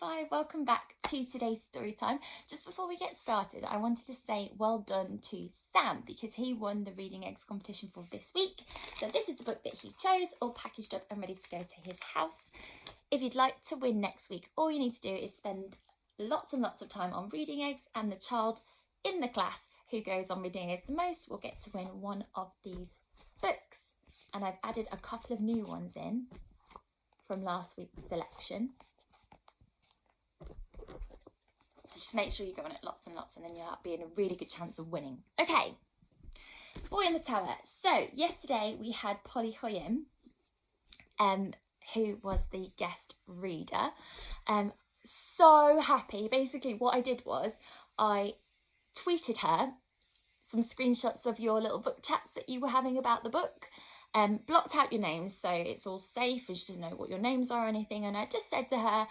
Hi, welcome back to today's story time. Just before we get started, I wanted to say well done to Sam because he won the Reading Eggs competition for this week. So this is the book that he chose, all packaged up and ready to go to his house. If you'd like to win next week, all you need to do is spend lots and lots of time on Reading Eggs, and the child in the class who goes on Reading Eggs the most will get to win one of these books. And I've added a couple of new ones in from last week's selection. So just make sure you go on it lots and lots, and then you'll be in a really good chance of winning. Okay, Boy in the Tower. So yesterday we had Polly Hoyim, who was the guest reader. So happy. Basically what I did was I tweeted her some screenshots of your little book chats that you were having about the book. Blocked out your names so it's all safe and she doesn't know what your names are or anything, and I just said to her,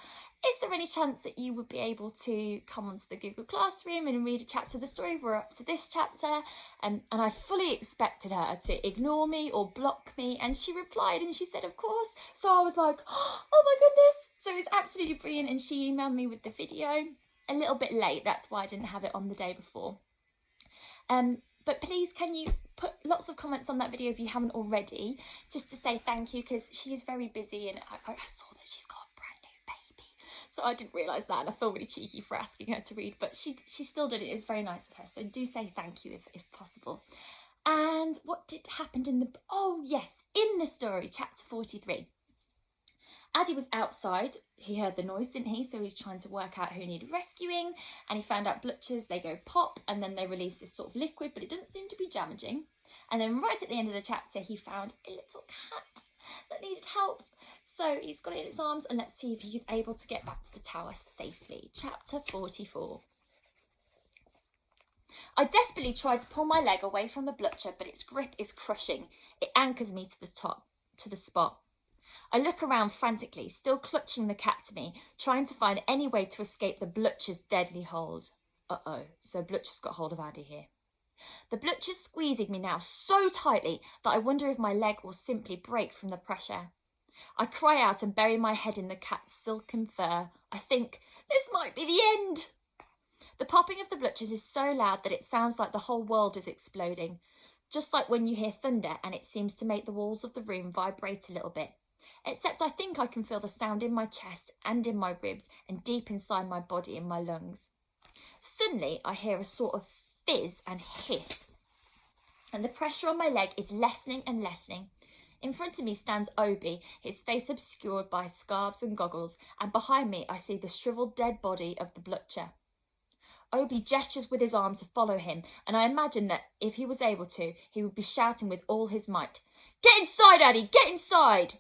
is there any chance that you would be able to come onto the Google Classroom and read a chapter of the story? We're up to this chapter. And I fully expected her to ignore me or block me, and she replied and she said of course. So I was like, oh my goodness. So it was absolutely brilliant, and she emailed me with the video a little bit late, that's why I didn't have it on the day before. But please, can you put lots of comments on that video if you haven't already, just to say thank you, because she is very busy, and I saw that she's got a brand new baby, so I didn't realise that, and I feel really cheeky for asking her to read, but she still did it. It was very nice of her, so do say thank you if possible. And what did happen in the, oh yes, in the story, chapter 43. Addy was outside, he heard the noise, didn't he? So he's trying to work out who needed rescuing, and he found out blutchers, they go pop, and then they release this sort of liquid, but it doesn't seem to be damaging. And then right at the end of the chapter, he found a little cat that needed help. So he's got it in his arms, and let's see if he's able to get back to the tower safely. Chapter 44. I desperately try to pull my leg away from the blutcher, but its grip is crushing. It anchors me to the spot. I look around frantically, still clutching the cat to me, trying to find any way to escape the blutcher's deadly hold. Uh-oh, so blutcher's got hold of Addy here. The blutcher's squeezing me now so tightly that I wonder if my leg will simply break from the pressure. I cry out and bury my head in the cat's silken fur. I think, this might be the end. The popping of the blutchers is so loud that it sounds like the whole world is exploding, just like when you hear thunder and it seems to make the walls of the room vibrate a little bit. Except I think I can feel the sound in my chest and in my ribs and deep inside my body and my lungs. Suddenly I hear a sort of fizz and hiss, and the pressure on my leg is lessening and lessening. In front of me stands Obi, his face obscured by scarves and goggles, and behind me I see the shriveled dead body of the blutcher. Obi gestures with his arm to follow him, and I imagine that if he was able to, he would be shouting with all his might, "Get inside, Addy, get inside!"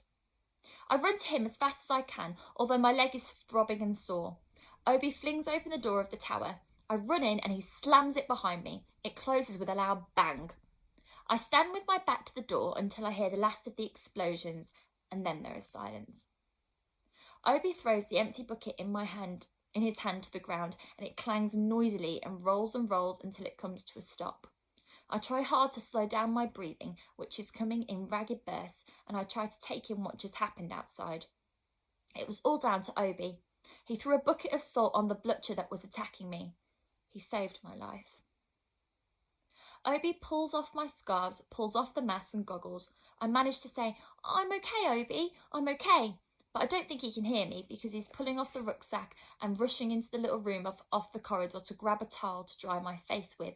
I run to him as fast as I can, although my leg is throbbing and sore. Obi flings open the door of the tower. I run in and he slams it behind me. It closes with a loud bang. I stand with my back to the door until I hear the last of the explosions, and then there is silence. Obi throws the empty bucket in his hand to the ground, and it clangs noisily and rolls until it comes to a stop. I try hard to slow down my breathing, which is coming in ragged bursts, and I try to take in what just happened outside. It was all down to Obi. He threw a bucket of salt on the blutcher that was attacking me. He saved my life. Obi pulls off my scarves, pulls off the mask and goggles. I manage to say, "I'm okay, Obi, I'm okay." But I don't think he can hear me because he's pulling off the rucksack and rushing into the little room off the corridor to grab a towel to dry my face with.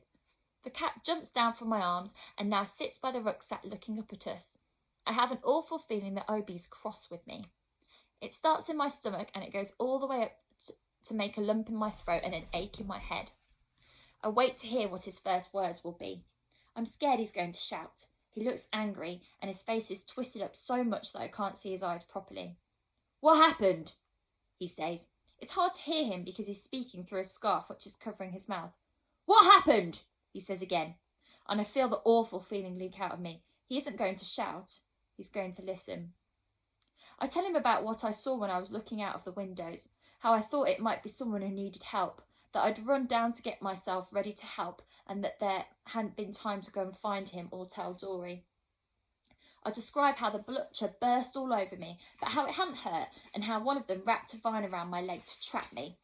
The cat jumps down from my arms and now sits by the rucksack looking up at us. I have an awful feeling that Obi's cross with me. It starts in my stomach and it goes all the way up to make a lump in my throat and an ache in my head. I wait to hear what his first words will be. I'm scared he's going to shout. He looks angry and his face is twisted up so much that I can't see his eyes properly. "What happened?" he says. It's hard to hear him because he's speaking through a scarf which is covering his mouth. "What happened?" he says again, and I feel the awful feeling leak out of me. He isn't going to shout, he's going to listen. I tell him about what I saw when I was looking out of the windows, how I thought it might be someone who needed help, that I'd run down to get myself ready to help, and that there hadn't been time to go and find him or tell Dory. I describe how the blucher burst all over me, but how it hadn't hurt, and how one of them wrapped a vine around my leg to trap me,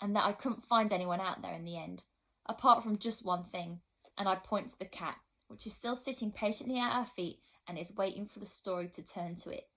and that I couldn't find anyone out there in the end, apart from just one thing, and I point to the cat, which is still sitting patiently at our feet and is waiting for the story to turn to it.